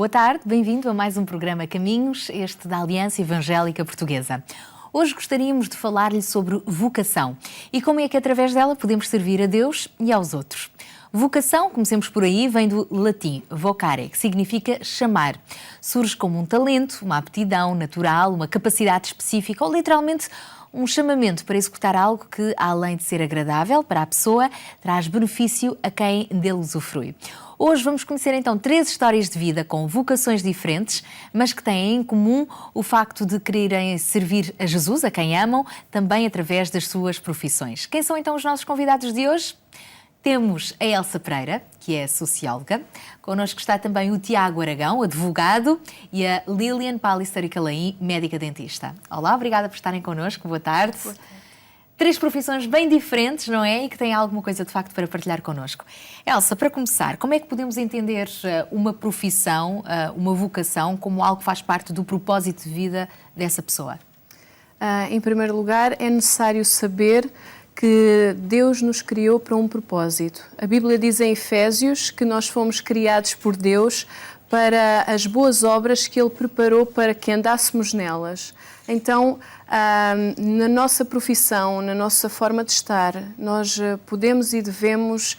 Boa tarde, bem-vindo a mais um programa Caminhos, este da Aliança Evangélica Portuguesa. Hoje gostaríamos de falar-lhe sobre vocação e como é que através dela podemos servir a Deus e aos outros. Vocação, comecemos por aí, vem do latim vocare, que significa chamar. Surge como um talento, uma aptidão natural, uma capacidade específica ou literalmente um chamamento para executar algo que, além de ser agradável para a pessoa, traz benefício a quem dele usufrui. Hoje vamos conhecer então 3 histórias de vida com vocações diferentes, mas que têm em comum o facto de quererem servir a Jesus, a quem amam, também através das suas profissões. Quem são então os nossos convidados de hoje? Temos a Elsa Pereira, que é socióloga. Connosco está também o Tiago Aragão, advogado, e a Lilian Pallister Calaí, médica dentista. Olá, obrigada por estarem connosco. Boa tarde. Boa tarde. 3 profissões bem diferentes, não é? E que têm alguma coisa de facto para partilhar connosco. Elsa, para começar, como é que podemos entender uma profissão, uma vocação, como algo que faz parte do propósito de vida dessa pessoa? Em primeiro lugar, é necessário saber que Deus nos criou para um propósito. A Bíblia diz em Efésios que nós fomos criados por Deus para as boas obras que Ele preparou para que andássemos nelas. Então, na nossa profissão, na nossa forma de estar, nós podemos e devemos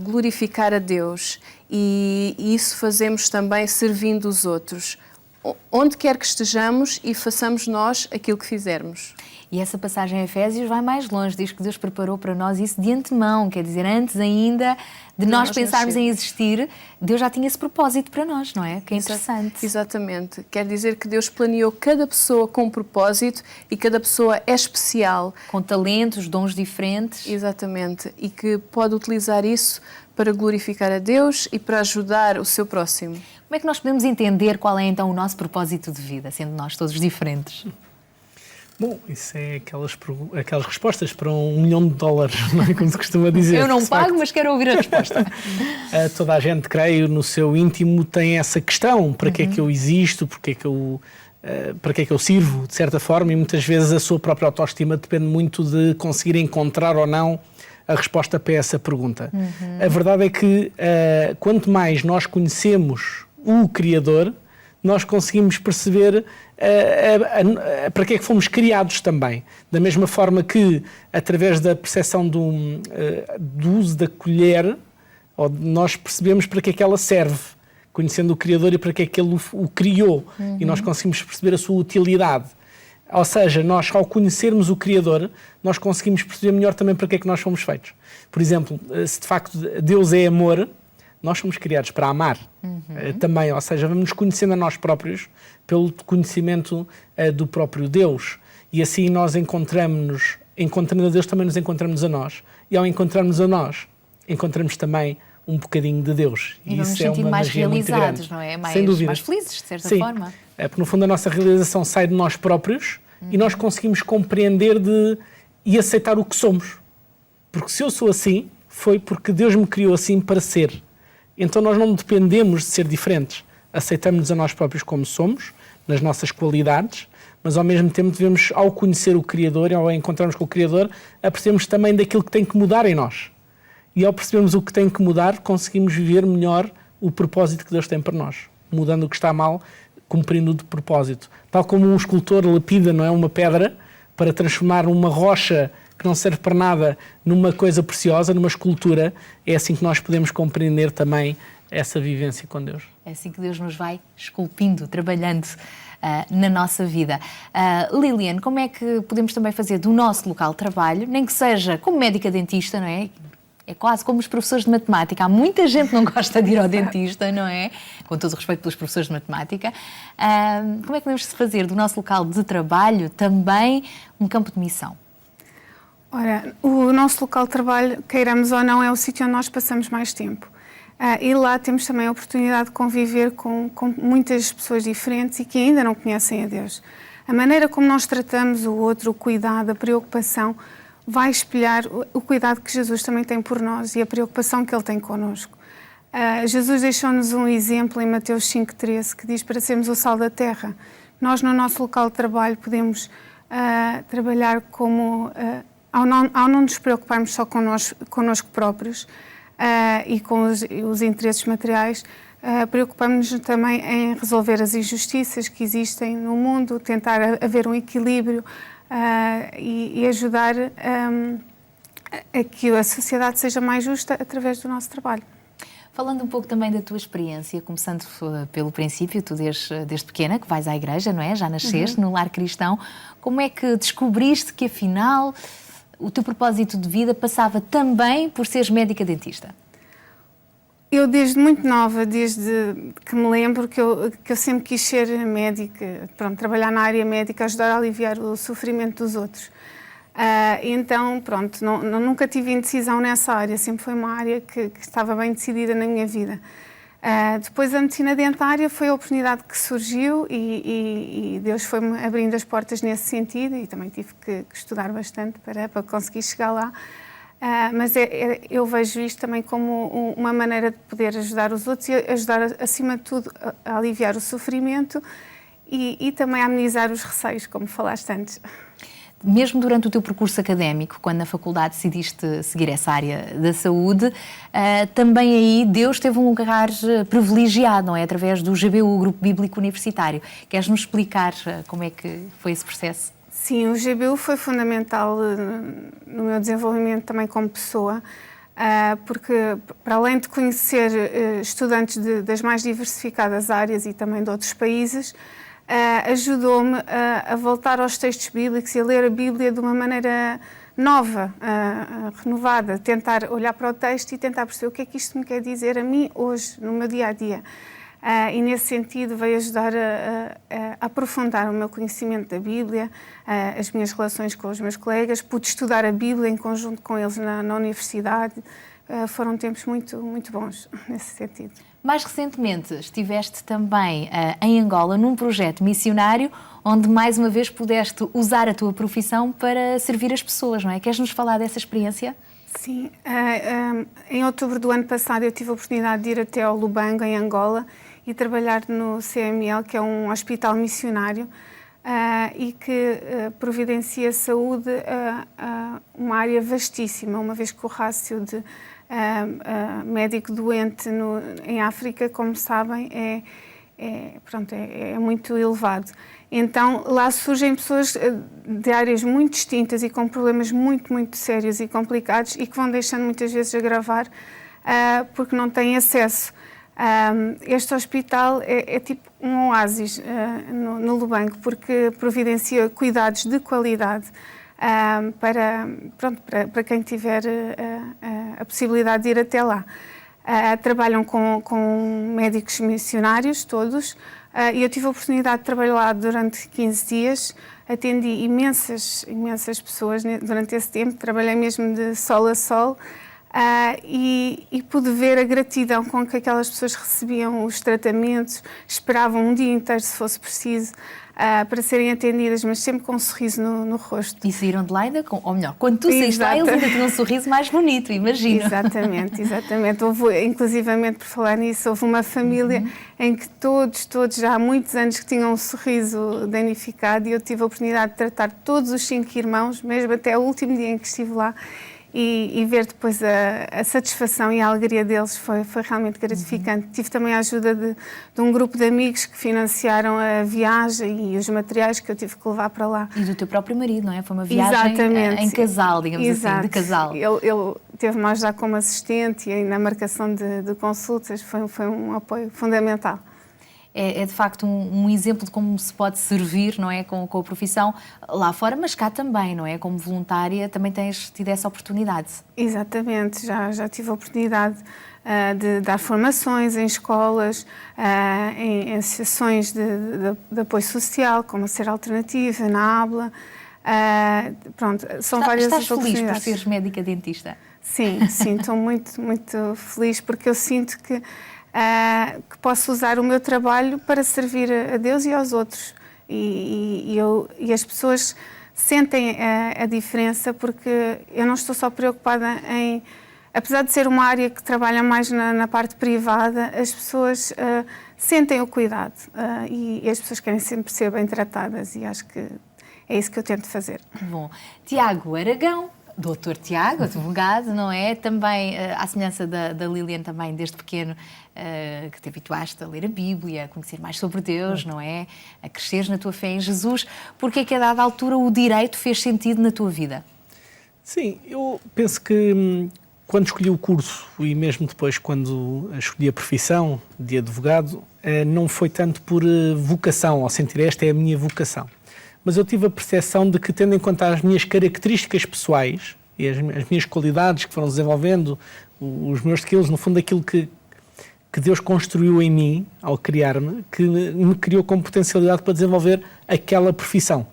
glorificar a Deus e isso fazemos também servindo os outros. Onde quer que estejamos e façamos nós aquilo que fizermos. E essa passagem em Efésios vai mais longe, diz que Deus preparou para nós isso de antemão, quer dizer, antes ainda de nós pensarmos em existir, Deus já tinha esse propósito para nós, não é? Que é interessante. Exatamente. Quer dizer que Deus planeou cada pessoa com um propósito e cada pessoa é especial. Com talentos, dons diferentes. Exatamente. E que pode utilizar isso para glorificar a Deus e para ajudar o seu próximo. Como é que nós podemos entender qual é então o nosso propósito de vida, sendo nós todos diferentes? Bom, isso é aquelas respostas para $1 milhão, não é como se costuma dizer. Eu não pago, mas quero ouvir a resposta. Toda a gente, creio, no seu íntimo tem essa questão. Para que é que eu existo? Para que é que eu sirvo, de certa forma? E muitas vezes a sua própria autoestima depende muito de conseguir encontrar ou não a resposta para essa pergunta. A verdade é que quanto mais nós conhecemos o Criador, nós conseguimos perceber para que é que fomos criados também. Da mesma forma que, através da percepção do uso da colher, nós percebemos para que é que ela serve, conhecendo o Criador e para que é que Ele o criou. E nós conseguimos perceber a sua utilidade. Ou seja, nós, ao conhecermos o Criador, nós conseguimos perceber melhor também para que é que nós fomos feitos. Por exemplo, se de facto Deus é amor, nós somos criados para amar também, ou seja, vamos nos conhecendo a nós próprios pelo conhecimento do próprio Deus. E assim nós encontrando a Deus, também nos encontramos a nós. E ao encontrarmos a nós, encontramos também um bocadinho de Deus. E vamos nos sentir mais realizados, não é? Sem dúvida. Mais felizes, de certa Sim. forma. Porque no fundo a nossa realização sai de nós próprios e nós conseguimos compreender e aceitar o que somos. Porque se eu sou assim, foi porque Deus me criou assim para ser. Então nós não dependemos de ser diferentes. Aceitamos-nos a nós próprios como somos, nas nossas qualidades, mas ao mesmo tempo devemos, ao conhecer o Criador e ao encontrarmos com o Criador, apercebemos também daquilo que tem que mudar em nós. E ao percebermos o que tem que mudar, conseguimos viver melhor o propósito que Deus tem para nós. Mudando o que está mal, cumprindo o de propósito. Tal como um escultor lapida, não é, uma pedra, para transformar uma rocha que não serve para nada numa coisa preciosa, numa escultura, é assim que nós podemos compreender também essa vivência com Deus. É assim que Deus nos vai esculpindo, trabalhando na nossa vida. Lilian, como é que podemos também fazer do nosso local de trabalho, nem que seja como médica dentista, não é? É quase como os professores de matemática. Há muita gente que não gosta de ir ao dentista, não é? Com todo o respeito pelos professores de matemática. Como é que podemos fazer do nosso local de trabalho também um campo de missão? Ora, o nosso local de trabalho, queiramos ou não, é o sítio onde nós passamos mais tempo. E lá temos também a oportunidade de conviver com muitas pessoas diferentes e que ainda não conhecem a Deus. A maneira como nós tratamos o outro, o cuidado, a preocupação, vai espelhar o cuidado que Jesus também tem por nós e a preocupação que Ele tem connosco. Jesus deixou-nos um exemplo em Mateus 5,13 que diz para sermos o sal da terra. Nós, no nosso local de trabalho, podemos trabalhar como... Ao não nos preocuparmos só connosco próprios e com os interesses materiais, preocupamos-nos também em resolver as injustiças que existem no mundo, tentar haver um equilíbrio e ajudar a que a sociedade seja mais justa através do nosso trabalho. Falando um pouco também da tua experiência, começando pelo princípio, tu desde pequena que vais à igreja, não é? Já nasceste no lar cristão. Como é que descobriste que afinal o teu propósito de vida passava também por seres médica dentista? Eu desde muito nova, desde que me lembro que eu sempre quis ser médica, pronto, trabalhar na área médica, ajudar a aliviar o sofrimento dos outros. Então, pronto, nunca tive indecisão nessa área, sempre foi uma área que estava bem decidida na minha vida. Depois a medicina dentária foi a oportunidade que surgiu e Deus foi-me abrindo as portas nesse sentido e também tive que estudar bastante para conseguir chegar lá. Mas eu vejo isto também como uma maneira de poder ajudar os outros e ajudar, acima de tudo, a aliviar o sofrimento e também a amenizar os receios, como falaste antes. Mesmo durante o teu percurso académico, quando na faculdade decidiste seguir essa área da saúde, também aí Deus teve um lugar privilegiado, não é? Através do GBU, Grupo Bíblico Universitário. Queres-nos explicar como é que foi esse processo? Sim, o GBU foi fundamental no meu desenvolvimento também como pessoa, porque para além de conhecer estudantes das mais diversificadas áreas e também de outros países, ajudou-me a voltar aos textos bíblicos e a ler a Bíblia de uma maneira nova, renovada, tentar olhar para o texto e tentar perceber o que é que isto me quer dizer a mim hoje, no meu dia-a-dia. E nesse sentido veio ajudar a aprofundar o meu conhecimento da Bíblia, as minhas relações com os meus colegas, pude estudar a Bíblia em conjunto com eles na universidade. Foram tempos muito, muito bons nesse sentido. Mais recentemente estiveste também em Angola num projeto missionário onde mais uma vez pudeste usar a tua profissão para servir as pessoas, não é? Queres-nos falar dessa experiência? Sim, em outubro do ano passado eu tive a oportunidade de ir até ao Lubango, em Angola, e trabalhar no CML, que é um hospital missionário e que providencia saúde uma área vastíssima, uma vez que o rácio de médico doente em África, como sabem, é muito elevado. Então, lá surgem pessoas de áreas muito distintas e com problemas muito, muito sérios e complicados e que vão deixando muitas vezes agravar porque não têm acesso. Este hospital é tipo um oásis no Lubango, porque providencia cuidados de qualidade para quem tiver a possibilidade de ir até lá. Trabalham com médicos missionários, todos, e eu tive a oportunidade de trabalhar lá durante 15 dias, atendi imensas pessoas durante esse tempo, trabalhei mesmo de sol a sol, e pude ver a gratidão com que aquelas pessoas recebiam os tratamentos, esperavam um dia inteiro, se fosse preciso, para serem atendidas, mas sempre com um sorriso no rosto. E saíram de lá ainda, ou melhor, quando tu saíste lá, eles ainda tinham um sorriso mais bonito, imagino. Exatamente. Houve, inclusivamente, por falar nisso, houve uma família em que todos, já há muitos anos que tinham um sorriso danificado e eu tive a oportunidade de tratar todos os 5 irmãos, mesmo até o último dia em que estive lá, e ver depois a satisfação e a alegria deles foi realmente gratificante. Tive também a ajuda de um grupo de amigos que financiaram a viagem e os materiais que eu tive que levar para lá. E do teu próprio marido, não é? Foi uma viagem em casal, digamos assim, de casal. Ele teve-me a ajudar como assistente e na marcação de consultas, foi um apoio fundamental. É de facto um exemplo de como se pode servir, não é, com a profissão lá fora, mas cá também, não é? Como voluntária também tens tido essa oportunidade. Exatamente, já tive a oportunidade de dar formações em escolas, em associações de apoio social, como a Ser Alternativa, na ABLA. São várias oportunidades. Estás feliz por seres médica dentista? Sim, estou muito, muito feliz porque eu sinto que posso usar o meu trabalho para servir a Deus e aos outros. E as pessoas sentem a diferença porque eu não estou só preocupada em... Apesar de ser uma área que trabalha mais na parte privada, as pessoas sentem o cuidado e as pessoas querem sempre ser bem tratadas e acho que é isso que eu tento fazer. Bom, Tiago Aragão, Doutor Tiago, advogado, não é? Também, à semelhança da Lilian, também desde pequeno, que te habituaste a ler a Bíblia, a conhecer mais sobre Deus, não é? A cresceres na tua fé em Jesus. Porque é que a dada altura o direito fez sentido na tua vida? Sim, eu penso que quando escolhi o curso e mesmo depois quando escolhi a profissão de advogado, não foi tanto por vocação, ao sentir esta é a minha vocação. Mas eu tive a percepção de que, tendo em conta as minhas características pessoais e as minhas qualidades que foram desenvolvendo, os meus skills, no fundo aquilo que Deus construiu em mim ao criar-me, que me criou com potencialidade para desenvolver aquela profissão.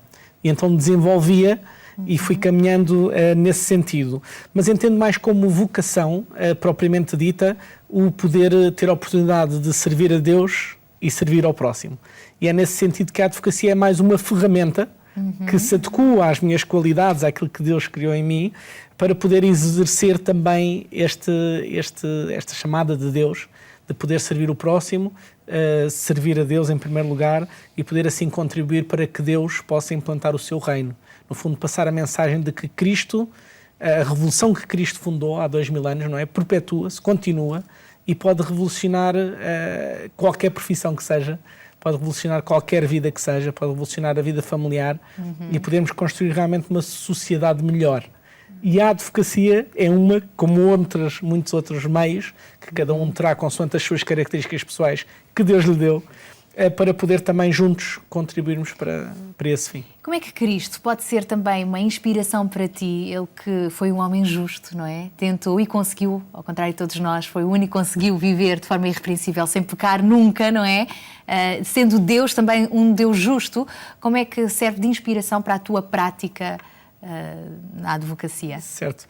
E então desenvolvia e fui caminhando nesse sentido. Mas entendo mais como vocação, propriamente dita, o poder ter a oportunidade de servir a Deus e servir ao próximo. E é nesse sentido que a advocacia é mais uma ferramenta que se adequa às minhas qualidades, àquilo que Deus criou em mim, para poder exercer também esta chamada de Deus, de poder servir o próximo, servir a Deus em primeiro lugar e poder assim contribuir para que Deus possa implantar o seu reino. No fundo, passar a mensagem de que Cristo, a revolução que Cristo fundou há 2000 anos, não é? Perpetua-se, continua e pode revolucionar qualquer profissão que seja, pode revolucionar qualquer vida que seja, pode revolucionar a vida familiar e podemos construir realmente uma sociedade melhor. E a advocacia é uma, como muitos outros meios, que cada um terá consoante as suas características pessoais que Deus lhe deu, para poder também juntos contribuirmos para esse fim. Como é que Cristo pode ser também uma inspiração para ti? Ele que foi um homem justo, não é? Tentou e conseguiu, ao contrário de todos nós, foi o único que conseguiu viver de forma irrepreensível, sem pecar nunca, não é? Sendo Deus também um Deus justo, como é que serve de inspiração para a tua prática na advocacia? Certo.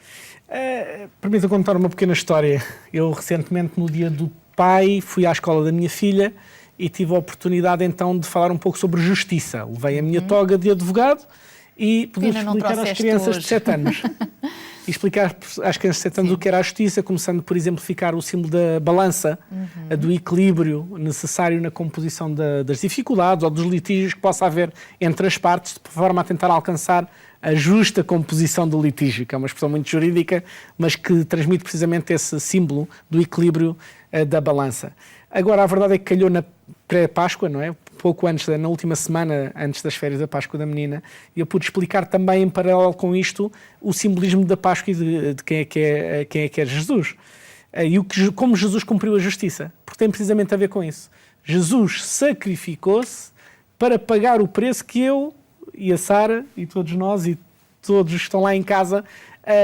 Permita contar uma pequena história. Eu recentemente, no dia do pai, fui à escola da minha filha e tive a oportunidade então de falar um pouco sobre justiça. Levei a minha toga de advogado e pude explicar às crianças de 7 anos. E explicar às crianças de 7 anos o que era a justiça, começando por exemplificar o símbolo da balança, do equilíbrio necessário na composição das dificuldades ou dos litígios que possa haver entre as partes, de forma a tentar alcançar a justa composição do litígio, que é uma expressão muito jurídica, mas que transmite precisamente esse símbolo do equilíbrio da balança. Agora, a verdade é que calhou na pré-Páscoa, não é? Pouco antes, na última semana, antes das férias da Páscoa da menina, e eu pude explicar também, em paralelo com isto, o simbolismo da Páscoa e de quem é que é Jesus. E como Jesus cumpriu a justiça, porque tem precisamente a ver com isso. Jesus sacrificou-se para pagar o preço que eu e a Sara e todos nós e todos que estão lá em casa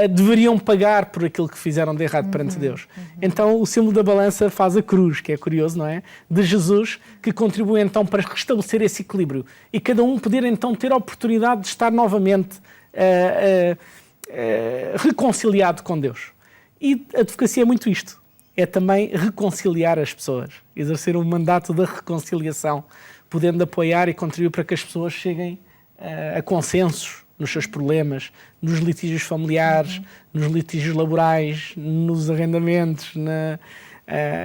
deveriam pagar por aquilo que fizeram de errado perante Deus. Então o símbolo da balança faz a cruz, que é curioso, não é? De Jesus, que contribui então para restabelecer esse equilíbrio e cada um poder então ter a oportunidade de estar novamente reconciliado com Deus. E a advocacia é muito isto. É também reconciliar as pessoas, exercer um mandato da reconciliação, podendo apoiar e contribuir para que as pessoas cheguem a consensos nos seus problemas, nos litígios familiares, nos litígios laborais, nos arrendamentos,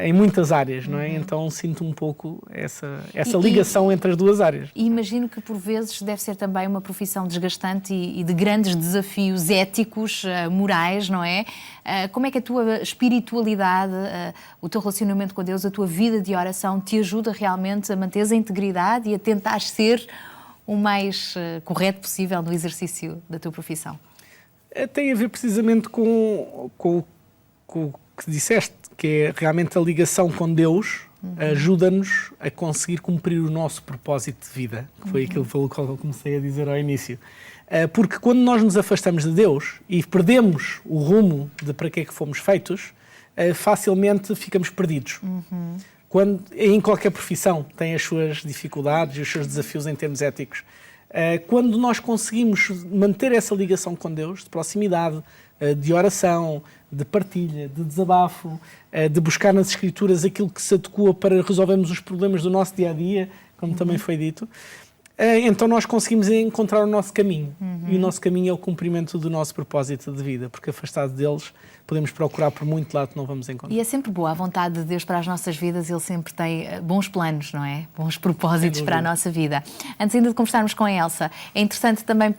em muitas áreas, não é? Então sinto um pouco essa ligação entre as duas áreas. E imagino que por vezes deve ser também uma profissão desgastante e de grandes desafios éticos, morais, não é? Como é que a tua espiritualidade, o teu relacionamento com Deus, a tua vida de oração te ajuda realmente a manter a integridade e a tentar ser o mais correto possível no exercício da tua profissão? Tem a ver precisamente com o que disseste, que é realmente a ligação com Deus ajuda-nos a conseguir cumprir o nosso propósito de vida, que foi aquilo pelo qual eu comecei a dizer ao início. Porque quando nós nos afastamos de Deus e perdemos o rumo de para que é que fomos feitos, facilmente ficamos perdidos. Quando, em qualquer profissão, tem as suas dificuldades e os seus desafios em termos éticos. Quando nós conseguimos manter essa ligação com Deus, de proximidade, de oração, de partilha, de desabafo, de buscar nas Escrituras aquilo que se adequa para resolvermos os problemas do nosso dia-a-dia, como também foi dito, então nós conseguimos encontrar o nosso caminho. e o nosso caminho é o cumprimento do nosso propósito de vida, porque afastado deles podemos procurar por muito lado que não vamos encontrar. E é sempre boa a vontade de Deus para as nossas vidas, Ele sempre tem bons planos, não é? Bons propósitos para a nossa vida. Antes ainda de conversarmos com a Elsa, é interessante também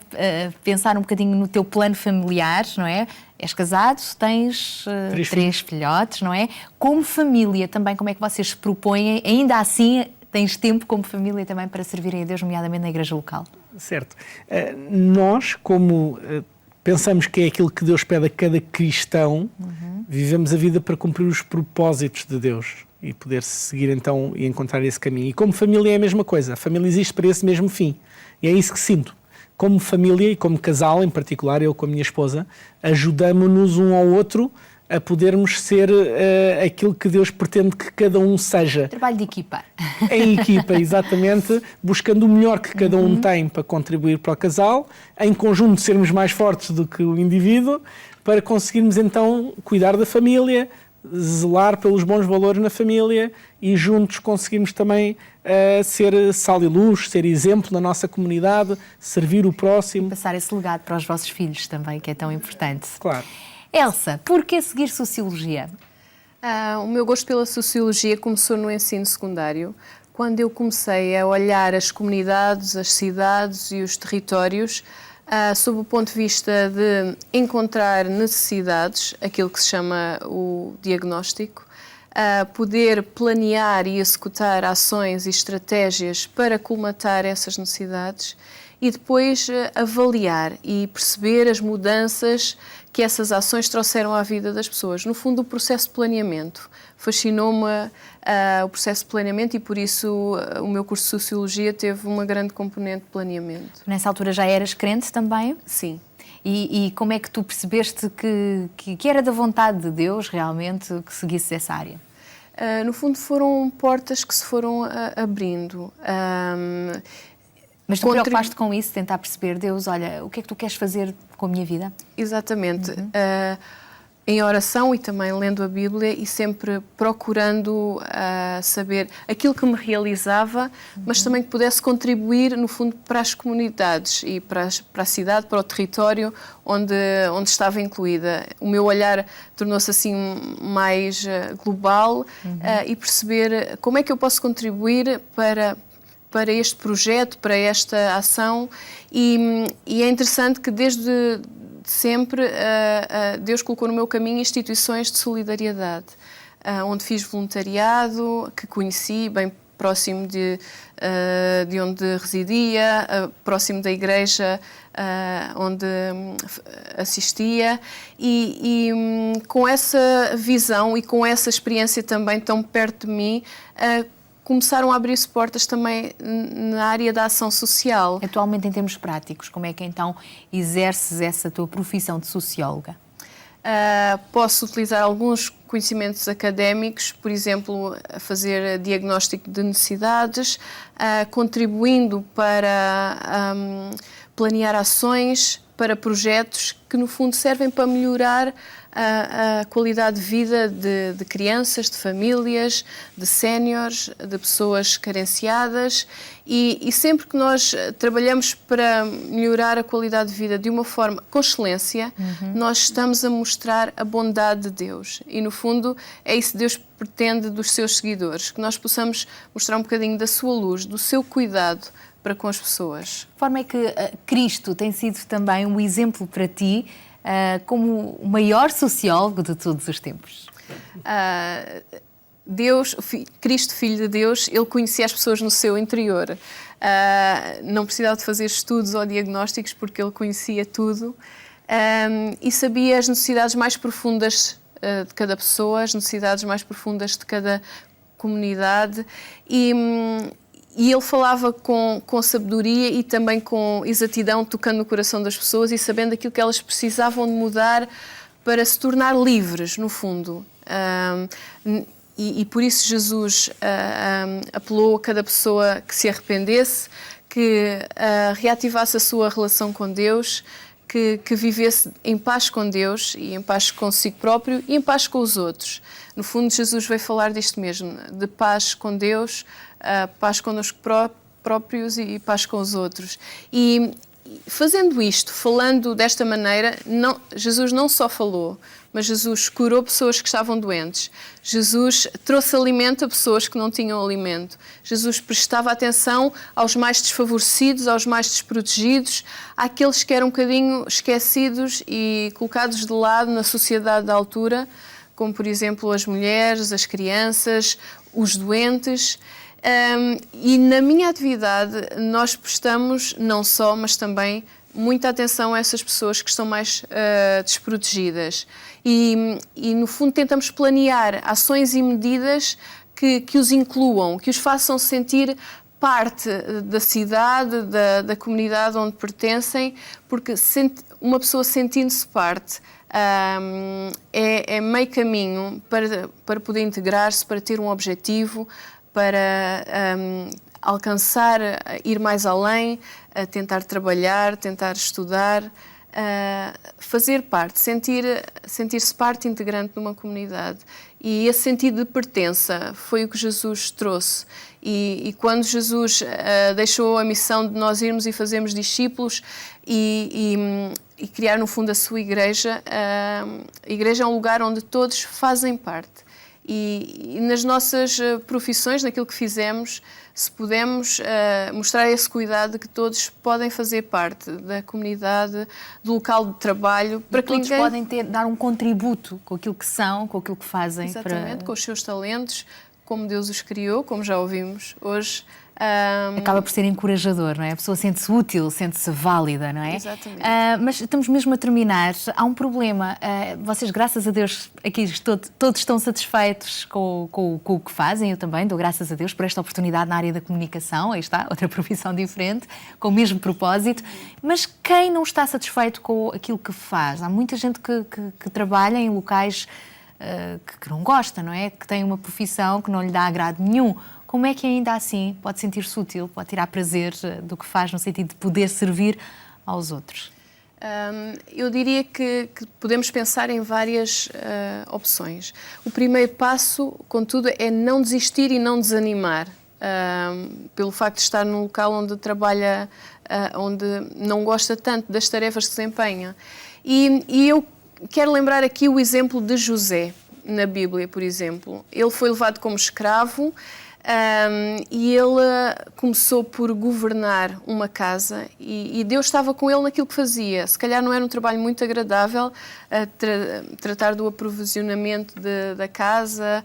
pensar um bocadinho no teu plano familiar, não é? És casado, tens três filhotes, não é? Como família também, como é que vocês se propõem? Ainda assim, tens tempo como família também para servirem a Deus, nomeadamente na igreja local? Certo. Nós, como pensamos que é aquilo que Deus pede a cada cristão, vivemos a vida para cumprir os propósitos de Deus e poder seguir então e encontrar esse caminho. E como família é a mesma coisa. A família existe para esse mesmo fim. E é isso que sinto. Como família e como casal, em particular, eu com a minha esposa, ajudamos-nos um ao outro a podermos ser aquilo que Deus pretende que cada um seja. Trabalho de equipa. Em equipa, exatamente, buscando o melhor que cada um tem para contribuir para o casal, em conjunto sermos mais fortes do que o indivíduo, para conseguirmos então cuidar da família, zelar pelos bons valores na família e juntos conseguirmos também ser sal e luz, ser exemplo na nossa comunidade, servir o próximo. Passar esse legado para os vossos filhos também, que é tão importante. Claro. Elsa, por que seguir Sociologia? O meu gosto pela Sociologia começou no ensino secundário, quando eu comecei a olhar as comunidades, as cidades e os territórios sob o ponto de vista de encontrar necessidades, aquilo que se chama o diagnóstico, poder planear e executar ações e estratégias para colmatar essas necessidades e depois avaliar e perceber as mudanças que essas ações trouxeram à vida das pessoas. No fundo, o processo de planeamento. Fascinou-me o processo de planeamento e, por isso, o meu curso de Sociologia teve uma grande componente de planeamento. Nessa altura já eras crente também? Sim. E como é que tu percebeste que era da vontade de Deus, realmente, que seguisse essa área? No fundo, foram portas que se foram abrindo. Mas tu preocupaste com isso, tentar perceber, Deus, olha, o que é que tu queres fazer com a minha vida? Exatamente. Em oração e também lendo a Bíblia e sempre procurando saber aquilo que me realizava, mas também que pudesse contribuir, no fundo, para as comunidades e para a cidade, para o território onde estava incluída. O meu olhar tornou-se assim mais global e perceber como é que eu posso contribuir para este projeto, para esta ação e é interessante que desde sempre Deus colocou no meu caminho instituições de solidariedade, onde fiz voluntariado, que conheci bem próximo de onde residia, próximo da igreja onde assistia e com essa visão e com essa experiência também tão perto de mim, começaram a abrir-se portas também na área da ação social. Atualmente, em termos práticos, como é que então exerces essa tua profissão de socióloga? Posso utilizar alguns conhecimentos académicos, por exemplo, a fazer diagnóstico de necessidades, contribuindo para planear ações, para projetos que, no fundo, servem para melhorar a qualidade de vida de crianças, de famílias, de séniores, de pessoas carenciadas e sempre que nós trabalhamos para melhorar a qualidade de vida de uma forma com excelência, nós estamos a mostrar a bondade de Deus e, no fundo, é isso que Deus pretende dos seus seguidores, que nós possamos mostrar um bocadinho da sua luz, do seu cuidado para com as pessoas. De forma é que Cristo tem sido também um exemplo para ti como o maior sociólogo de todos os tempos? Deus, Cristo, Filho de Deus, Ele conhecia as pessoas no seu interior. Não precisava de fazer estudos ou diagnósticos porque Ele conhecia tudo e sabia as necessidades mais profundas de cada pessoa, as necessidades mais profundas de cada comunidade e ele falava com sabedoria e também com exatidão, tocando no coração das pessoas e sabendo aquilo que elas precisavam de mudar para se tornar livres, no fundo. E por isso Jesus apelou a cada pessoa que se arrependesse, que reativasse a sua relação com Deus, que vivesse em paz com Deus e em paz consigo próprio e em paz com os outros. No fundo, Jesus veio falar disto mesmo, de paz com Deus, paz connosco próprios e paz com os outros. E fazendo isto, falando desta maneira, Jesus não só falou, mas Jesus curou pessoas que estavam doentes. Jesus trouxe alimento a pessoas que não tinham alimento. Jesus prestava atenção aos mais desfavorecidos, aos mais desprotegidos, àqueles que eram um bocadinho esquecidos e colocados de lado na sociedade da altura, como, por exemplo, as mulheres, as crianças, os doentes. E na minha atividade nós prestamos não só, mas também muita atenção a essas pessoas que estão mais desprotegidas e no fundo tentamos planear ações e medidas que os incluam, que os façam sentir parte da cidade, da comunidade onde pertencem, porque uma pessoa sentindo-se parte é meio caminho para poder integrar-se, para ter um objetivo, para alcançar, ir mais além, tentar trabalhar, tentar estudar, fazer parte, sentir-se parte integrante de uma comunidade. E esse sentido de pertença foi o que Jesus trouxe. E quando Jesus deixou a missão de nós irmos e fazermos discípulos e criar, no fundo, a sua igreja, a igreja é um lugar onde todos fazem parte. E nas nossas profissões, naquilo que fizemos, se podemos mostrar esse cuidado de que todos podem fazer parte da comunidade, do local de trabalho, para que todos podem dar um contributo com aquilo que são, com aquilo que fazem. Exatamente, com os seus talentos, como Deus os criou, como já ouvimos hoje. Acaba por ser encorajador, não é? A pessoa sente-se útil, sente-se válida, não é? Exatamente. Mas estamos mesmo a terminar. Há um problema. Vocês, graças a Deus, aqui todos estão satisfeitos com o que fazem. Eu também dou graças a Deus por esta oportunidade na área da comunicação. Aí está, outra profissão diferente, com o mesmo propósito. Mas quem não está satisfeito com aquilo que faz? Há muita gente que trabalha em locais que não gosta, não é? Que tem uma profissão que não lhe dá agrado nenhum. Como é que ainda assim pode sentir-se útil, pode tirar prazer do que faz no sentido de poder servir aos outros? Eu diria que podemos pensar em várias opções. O primeiro passo, contudo, é não desistir e não desanimar. Pelo facto de estar num local onde trabalha, onde não gosta tanto das tarefas que desempenha. E eu quero lembrar aqui o exemplo de José, na Bíblia, por exemplo. Ele foi levado como escravo, e ele começou por governar uma casa e Deus estava com ele naquilo que fazia. Se calhar não era um trabalho muito agradável, tratar do aprovisionamento da casa,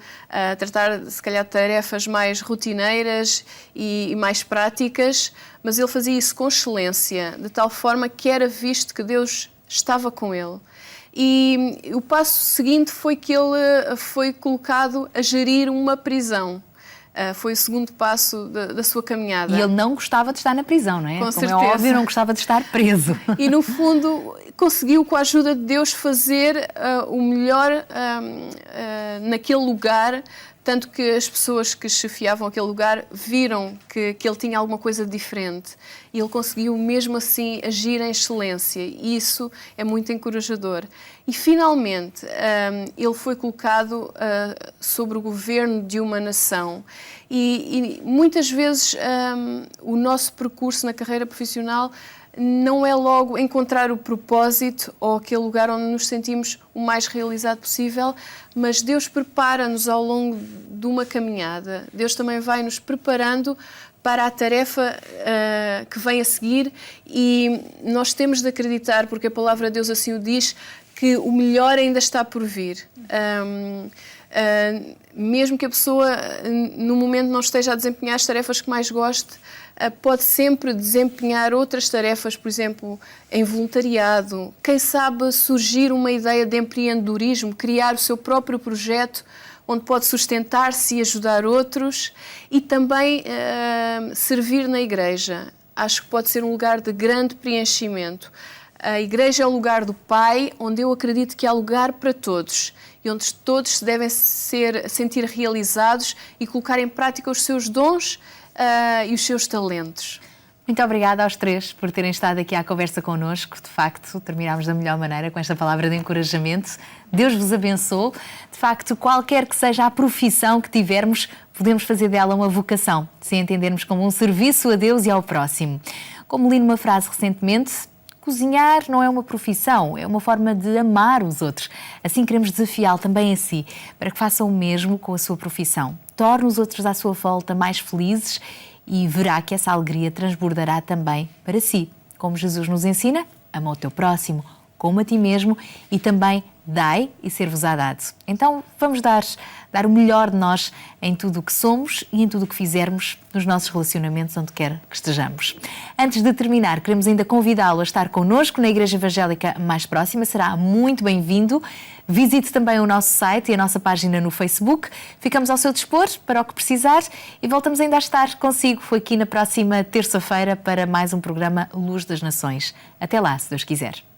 tratar se calhar de tarefas mais rotineiras e mais práticas, mas ele fazia isso com excelência, de tal forma que era visto que Deus estava com ele. E o passo seguinte foi que ele foi colocado a gerir uma prisão. Foi o segundo passo da sua caminhada. E ele não gostava de estar na prisão, não é? Com certeza. É óbvio, não gostava de estar preso. E, no fundo, conseguiu, com a ajuda de Deus, fazer o melhor naquele lugar, tanto que as pessoas que chefiavam aquele lugar viram que ele tinha alguma coisa diferente. E ele conseguiu, mesmo assim, agir em excelência. E isso é muito encorajador. E, finalmente, ele foi colocado sobre o governo de uma nação. E muitas vezes o nosso percurso na carreira profissional não é logo encontrar o propósito ou aquele lugar onde nos sentimos o mais realizado possível, mas Deus prepara-nos ao longo de uma caminhada. Deus também vai nos preparando para a tarefa que vem a seguir e nós temos de acreditar, porque a palavra de Deus assim o diz, que o melhor ainda está por vir. Mesmo que a pessoa no momento não esteja a desempenhar as tarefas que mais goste, pode sempre desempenhar outras tarefas, por exemplo, em voluntariado. Quem sabe surgir uma ideia de empreendedorismo, criar o seu próprio projeto, onde pode sustentar-se e ajudar outros e também servir na igreja. Acho que pode ser um lugar de grande preenchimento. A igreja é o lugar do Pai, onde eu acredito que há lugar para todos e onde todos se devem sentir realizados e colocar em prática os seus dons e os seus talentos. Muito obrigada aos três por terem estado aqui à conversa connosco. De facto, terminámos da melhor maneira com esta palavra de encorajamento. Deus vos abençoe. De facto, qualquer que seja a profissão que tivermos, podemos fazer dela uma vocação, se entendermos como um serviço a Deus e ao próximo. Como li numa frase recentemente, cozinhar não é uma profissão, é uma forma de amar os outros. Assim queremos desafiá-lo também a si, para que faça o mesmo com a sua profissão. Torne os outros à sua volta mais felizes e verá que essa alegria transbordará também para si. Como Jesus nos ensina, ama o teu próximo, como a ti mesmo, e também dai e ser-vos-á dado. Então vamos dar o melhor de nós em tudo o que somos e em tudo o que fizermos nos nossos relacionamentos, onde quer que estejamos. Antes de terminar, queremos ainda convidá-lo a estar connosco na Igreja Evangélica mais próxima. Será muito bem-vindo. Visite também o nosso site e a nossa página no Facebook. Ficamos ao seu dispor para o que precisar e voltamos ainda a estar consigo aqui na próxima terça-feira para mais um programa Luz das Nações. Até lá, se Deus quiser.